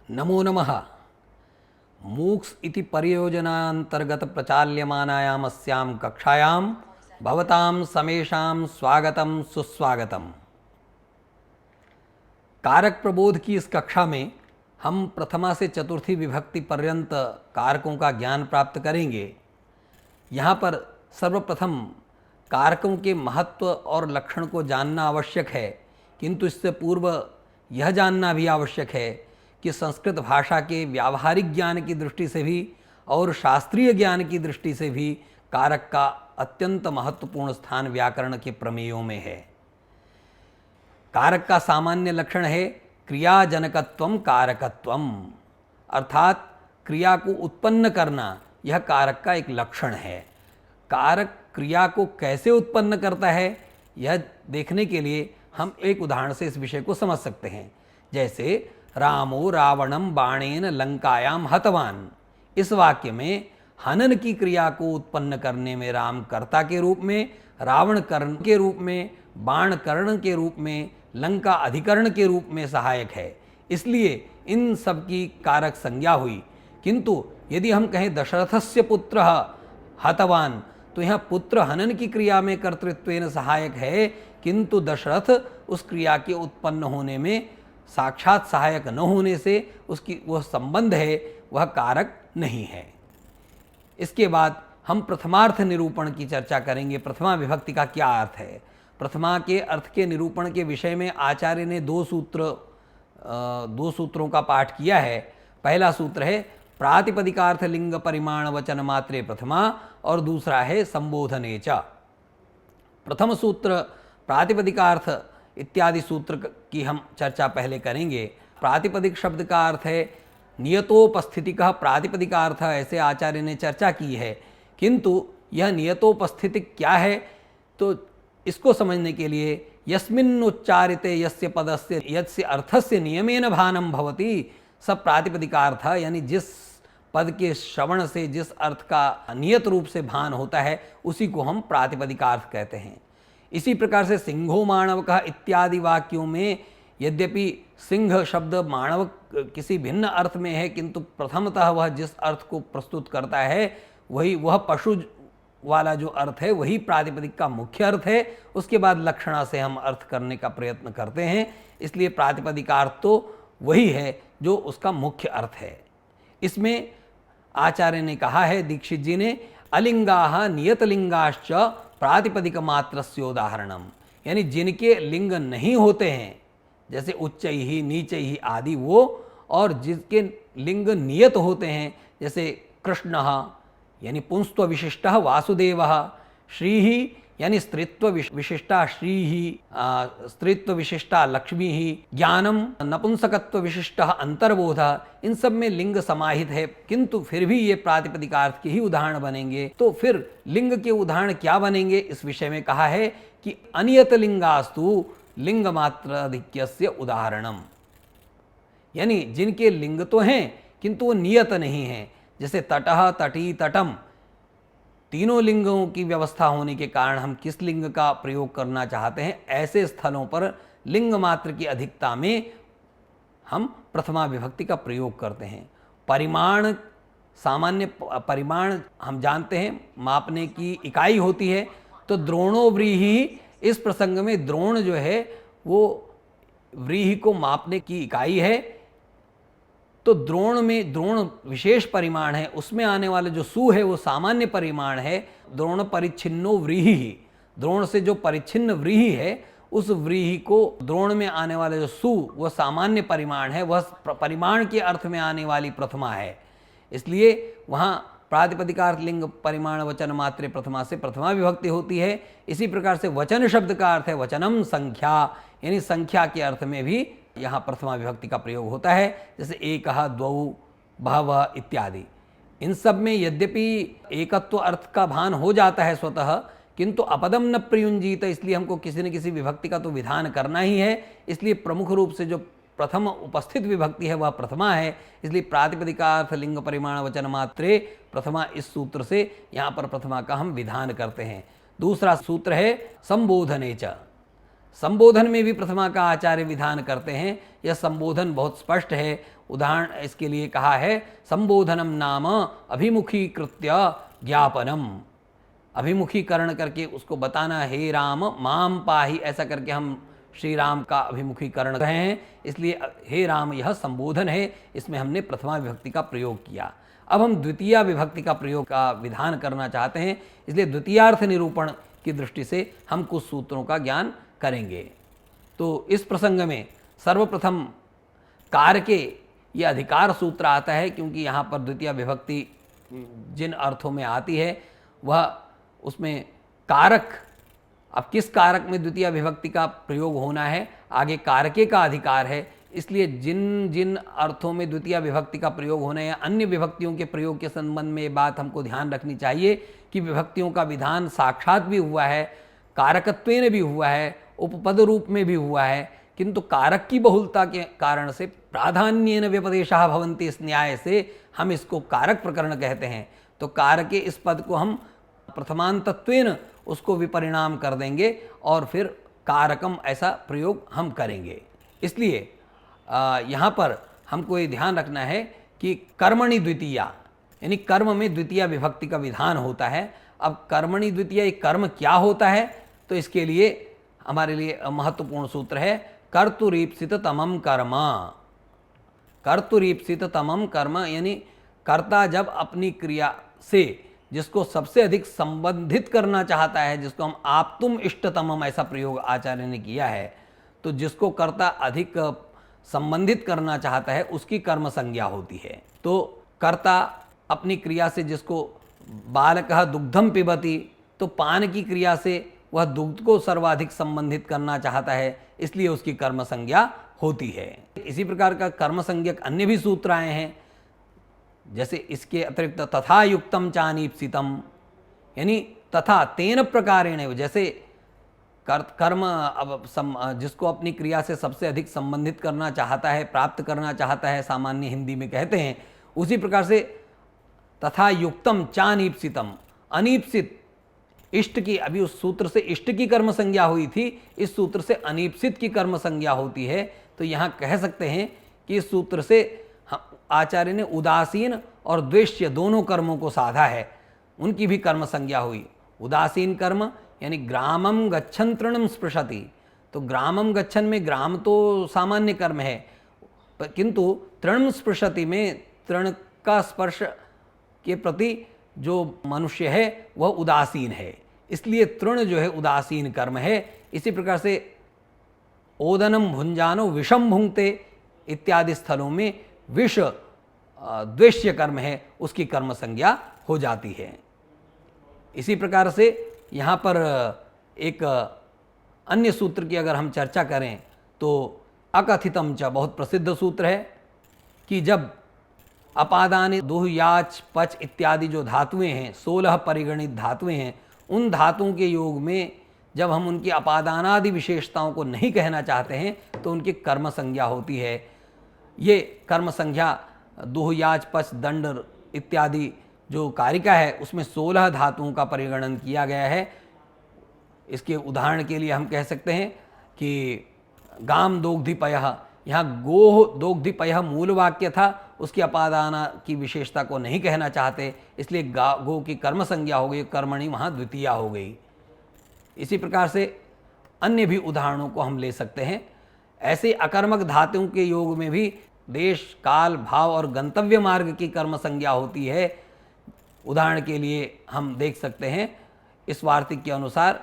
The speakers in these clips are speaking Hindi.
नमो नमः। मूक्स इति परियोजनान्तर्गत प्रचाल्यमानायाम् अस्यां कक्षायां भवतां समेषां स्वागतं सुस्वागतम्। कारक प्रबोध की इस कक्षा में हम प्रथमा से चतुर्थी विभक्ति पर्यंत कारकों का ज्ञान प्राप्त करेंगे। यहाँ पर सर्वप्रथम कारकों के महत्व और लक्षण को जानना आवश्यक है, किंतु इससे पूर्व यह जानना भी आवश्यक है कि संस्कृत भाषा के व्यावहारिक ज्ञान की दृष्टि से भी और शास्त्रीय ज्ञान की दृष्टि से भी कारक का अत्यंत महत्वपूर्ण स्थान व्याकरण के प्रमेयों में है। कारक का सामान्य लक्षण है क्रियाजनकत्वम कारकत्वम, अर्थात क्रिया को उत्पन्न करना यह कारक का एक लक्षण है। कारक क्रिया को कैसे उत्पन्न करता है यह देखने के लिए हम एक उदाहरण से इस विषय को समझ सकते हैं। जैसे रामो रावणम बाणेन लंकायाम हतवान, इस वाक्य में हनन की क्रिया को उत्पन्न करने में राम कर्ता के रूप में, रावण कर्ण के रूप में, बाण कर्ण के रूप में, लंका अधिकरण के रूप में सहायक है, इसलिए इन सब की कारक संज्ञा हुई। किंतु यदि हम कहें दशरथस्य पुत्र हतवान, तो यहाँ पुत्र हनन की क्रिया में कर्तृत्वेन सहायक है, किंतु दशरथ उस क्रिया के उत्पन्न होने में साक्षात सहायक न होने से उसकी वह संबंध है, वह कारक नहीं है। इसके बाद हम प्रथमार्थ निरूपण की चर्चा करेंगे। प्रथमा विभक्ति का क्या अर्थ है? प्रथमा के अर्थ के निरूपण के विषय में आचार्य ने दो सूत्रों का पाठ किया है। पहला सूत्र है प्रातिपदिकार्थ लिंग परिमाण वचन मात्रे प्रथमा, और दूसरा है संबोधने च। प्रथम सूत्र प्रातिपदिकार्थ इत्यादि सूत्र की हम चर्चा पहले करेंगे। प्रातिपदिक शब्द का अर्थ है नियतोपस्थिति का प्रातिपदिका अर्थ, ऐसे आचार्य ने चर्चा की है। किंतु यह नियतोपस्थिति क्या है, तो इसको समझने के लिए यस्मिन् उच्चारिते यस्य पदस्य यस्य अर्थस्य नियमेन भानं भवति सब प्रातिपदिकार्थ, यानी जिस पद के श्रवण से जिस अर्थ का नियत रूप से भान होता है उसी को हम प्रातिपदिकार्थ कहते हैं। इसी प्रकार से सिंहो माणवकः इत्यादि वाक्यों में यद्यपि सिंह शब्द माणव किसी भिन्न अर्थ में है, किंतु प्रथमतः वह जिस अर्थ को प्रस्तुत करता है वह पशु वाला जो अर्थ है वही प्रातिपदिक का मुख्य अर्थ है। उसके बाद लक्षणा से हम अर्थ करने का प्रयत्न करते हैं, इसलिए प्रातिपदिकार्थ तो वही है जो उसका मुख्य अर्थ है। इसमें आचार्य ने कहा है, दीक्षित जी ने, अलिंगाः नियतलिंगाश्च प्रातिपदिक मात्रस्योदाहरणम, यानी जिनके लिंग नहीं होते हैं जैसे उच्चैहि नीचैहि आदि वो, और जिसके लिंग नियत होते हैं जैसे कृष्णः यानी पुंस्त्व विशिष्टः वासुदेवः, श्रीः यानी स्त्रीत्व विशिष्टा श्रीः, स्त्रीत्व विशिष्टा लक्ष्मीः, ज्ञानम नपुंसकत्व विशिष्टः अंतर्बोधः, इन सब में लिंग समाहित है, किंतु फिर भी ये प्रातिपदिकार्थ के ही उदाहरण बनेंगे। तो फिर लिंग के उदाहरण क्या बनेंगे, इस विषय में कहा है कि अनियत लिंगास्तु लिंग मात्राधिक्यस्य उदाहरणम, यानी जिनके लिंग तो हैं किंतु वो नियत नहीं है, जैसे तटः तटी तटम, तीनों लिंगों की व्यवस्था होने के कारण हम किस लिंग का प्रयोग करना चाहते हैं, ऐसे स्थलों पर लिंग मात्र की अधिकता में हम प्रथमा विभक्ति का प्रयोग करते हैं। परिमाण, सामान्य परिमाण हम जानते हैं मापने की इकाई होती है, तो द्रोणो व्रीहि, इस प्रसंग में द्रोण जो है वो व्रीहि को मापने की इकाई है। तो द्रोण में द्रोण विशेष परिमाण है, उसमें आने वाले जो सु है वो सामान्य परिमाण है। द्रोण परिच्छिन्नो व्रीहि, द्रोण से जो परिच्छिन्न व्रीहि है उस व्रीहि को द्रोण में आने वाले जो सु वह सामान्य परिमाण है, वह परिमाण के अर्थ में आने वाली प्रथमा है, इसलिए वहाँ प्रातिपदिकार्थ लिंग परिमाण वचन मात्रे प्रथमा से प्रथमा विभक्ति होती है। इसी प्रकार से वचन शब्द का अर्थ है वचनम संख्या, यानी संख्या के अर्थ में भी यहाँ प्रथमा विभक्ति का प्रयोग होता है, जैसे एकः द्वौ बहवः इत्यादि। इन सब में यद्यपि एकत्व अर्थ का भान हो जाता है स्वतः, किंतु अपदम न प्रयुंजीत, इसलिए हमको किसी न किसी विभक्ति का तो विधान करना ही है। इसलिए प्रमुख रूप से जो प्रथम उपस्थित विभक्ति है वह प्रथमा है, इसलिए प्रातिपदिकार्थ लिंग परिमाण वचन मात्रे प्रथमा, इस सूत्र से यहाँ पर प्रथमा का हम विधान करते हैं। दूसरा सूत्र है संबोधने च, संबोधन में भी प्रथमा का आचार्य विधान करते हैं। यह संबोधन बहुत स्पष्ट है, उदाहरण इसके लिए कहा है संबोधनम नाम अभिमुखीकृत्य ज्ञापनम, अभिमुखीकरण करके उसको बताना, हे राम माम पाहि, ऐसा करके हम श्री राम का अभिमुखीकरण रहे हैं, इसलिए हे राम यह संबोधन है, इसमें हमने प्रथमा विभक्ति का प्रयोग किया। अब हम द्वितीय विभक्ति का प्रयोग का विधान करना चाहते हैं, इसलिए द्वितीयार्थ निरूपण की दृष्टि से हम कुछ सूत्रों का ज्ञान करेंगे। तो इस प्रसंग में सर्वप्रथम कारके ये अधिकार सूत्र आता है, क्योंकि यहाँ पर द्वितीय विभक्ति जिन अर्थों में आती है वह उसमें कारक, अब किस कारक में द्वितीय विभक्ति का प्रयोग होना है, आगे कारके का अधिकार है, इसलिए जिन जिन अर्थों में द्वितीय विभक्ति का प्रयोग होना है या अन्य विभक्तियों के प्रयोग के संबंध में ये बात हमको ध्यान रखनी चाहिए कि विभक्तियों का विधान साक्षात भी हुआ है, कारकत्वेन भी हुआ है, उपपद रूप में भी हुआ है, किंतु कारक की बहुलता के कारण से प्राधान्येन व्यपदेशः भवन्ति, इस न्याय से हम इसको कारक प्रकरण कहते हैं। तो कारके इस पद को हम प्रथमांतत्वेन उसको विपरिणाम कर देंगे और फिर कारकम ऐसा प्रयोग हम करेंगे। इसलिए यहाँ पर हमको ये ध्यान रखना है कि कर्मणि द्वितीया, यानी कर्म में द्वितीय विभक्ति का विधान होता है। अब कर्मणि द्वितीय कर्म क्या होता है, तो इसके लिए हमारे लिए महत्वपूर्ण सूत्र है कर्तुरीप्सित तमम कर्म। कर्तुरीप्सित तमम कर्म यानी कर्ता जब अपनी क्रिया से जिसको सबसे अधिक संबंधित करना चाहता है, जिसको हम आप तुम इष्टतमम ऐसा प्रयोग आचार्य ने किया है, तो जिसको कर्ता अधिक संबंधित करना चाहता है उसकी कर्म संज्ञा होती है। तो कर्ता अपनी क्रिया से जिसको बालकः दुग्धम पिबति, तो पान की क्रिया से वह दुग्ध को सर्वाधिक संबंधित करना चाहता है, इसलिए उसकी कर्म संज्ञा होती है। इसी प्रकार का कर्म संज्ञक अन्य भी सूत्र आए हैं, जैसे इसके अतिरिक्त तथा युक्तम चानीप्सितम, यानी तथा तेन प्रकारेण, जैसे कर्म अब जिसको अपनी क्रिया से सबसे अधिक संबंधित करना चाहता है, प्राप्त करना चाहता है, सामान्य हिंदी में कहते हैं, उसी प्रकार से तथा युक्तम चानीप्सितम, अनीप्सित इष्ट की, अभी उस सूत्र से इष्ट की कर्म संज्ञा हुई थी, इस सूत्र से अनीप्सित की कर्म संज्ञा होती है। तो यहाँ कह सकते हैं कि इस सूत्र से आचार्य ने उदासीन और द्वेष्य दोनों कर्मों को साधा है, उनकी भी कर्म संज्ञा हुई। उदासीन कर्म यानी ग्रामम गच्छन तृणम स्पृशति, तो ग्रामम गच्छन में ग्राम तो सामान्य कर्म है, किंतु तृणम स्पृशति में तृण का स्पर्श के प्रति जो मनुष्य है वह उदासीन है, इसलिए तृण जो है उदासीन कर्म है। इसी प्रकार से ओदनम भुंजानो विषम भुंगते इत्यादि स्थलों में विष द्वेष्य कर्म है, उसकी कर्म संज्ञा हो जाती है। इसी प्रकार से यहाँ पर एक अन्य सूत्र की अगर हम चर्चा करें तो अकथितम च बहुत प्रसिद्ध सूत्र है कि जब अपादान दुह याच पच इत्यादि जो धातुएं हैं, 16 परिगणित धातुएं हैं, उन धातुओं के योग में जब हम उनकी अपादानादि विशेषताओं को नहीं कहना चाहते हैं तो उनकी कर्म संज्ञा होती है। ये कर्म संज्ञा दुह याच पच दंड इत्यादि जो कारिका है उसमें 16 धातुओं का परिगणन किया गया है। इसके उदाहरण के लिए हम कह सकते हैं कि गाम दोग्धिपयः, यहाँ गोह दोग्धिपयः मूल वाक्य था, उसकी अपादाना की विशेषता को नहीं कहना चाहते, इसलिए गो की कर्म संज्ञा हो गई, कर्मणि वहाँ द्वितीया हो गई। इसी प्रकार से अन्य भी उदाहरणों को हम ले सकते हैं। ऐसे अकर्मक धातुओं के योग में भी देश काल भाव और गंतव्य मार्ग की कर्म संज्ञा होती है। उदाहरण के लिए हम देख सकते हैं इस वार्तिक के अनुसार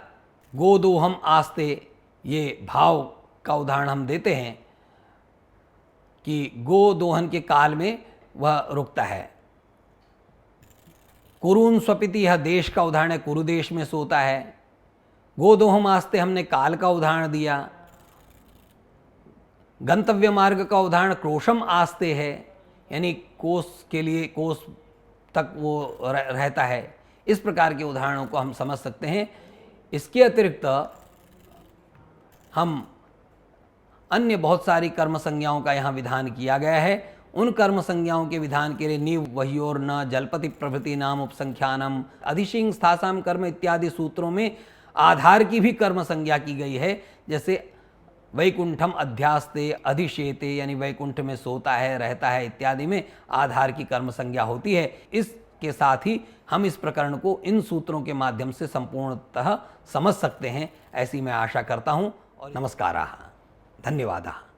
गोदोहम आस्ते, ये भाव का उदाहरण हम देते हैं कि गो दोहन के काल में वह रुकता है। कुरून स्वपिति, यह देश का उदाहरण है, कुरुदेश में सोता है। गोदोहम आस्ते हमने काल का उदाहरण दिया। गंतव्य मार्ग का उदाहरण क्रोशम आस्ते है, यानी कोस के लिए कोस तक वो रहता है। इस प्रकार के उदाहरणों को हम समझ सकते हैं। इसके अतिरिक्त हम अन्य बहुत सारी कर्म संज्ञाओं का यहाँ विधान किया गया है। उन कर्म संज्ञाओं के विधान के लिए नीव वह्योर न जलपति प्रभृति नाम उपसंख्यानम अधिशिंग स्थासाम कर्म इत्यादि सूत्रों में आधार की भी कर्म संज्ञा की गई है। जैसे वैकुंठम अध्यास्ते अधिशेते यानी वैकुंठ में सोता है, रहता है इत्यादि में आधार की कर्म संज्ञा होती है। इसके साथ ही हम इस प्रकरण को इन सूत्रों के माध्यम से संपूर्णतः समझ सकते हैं, ऐसी मैं आशा करता हूँ। और नमस्काराः, धन्यवादाः।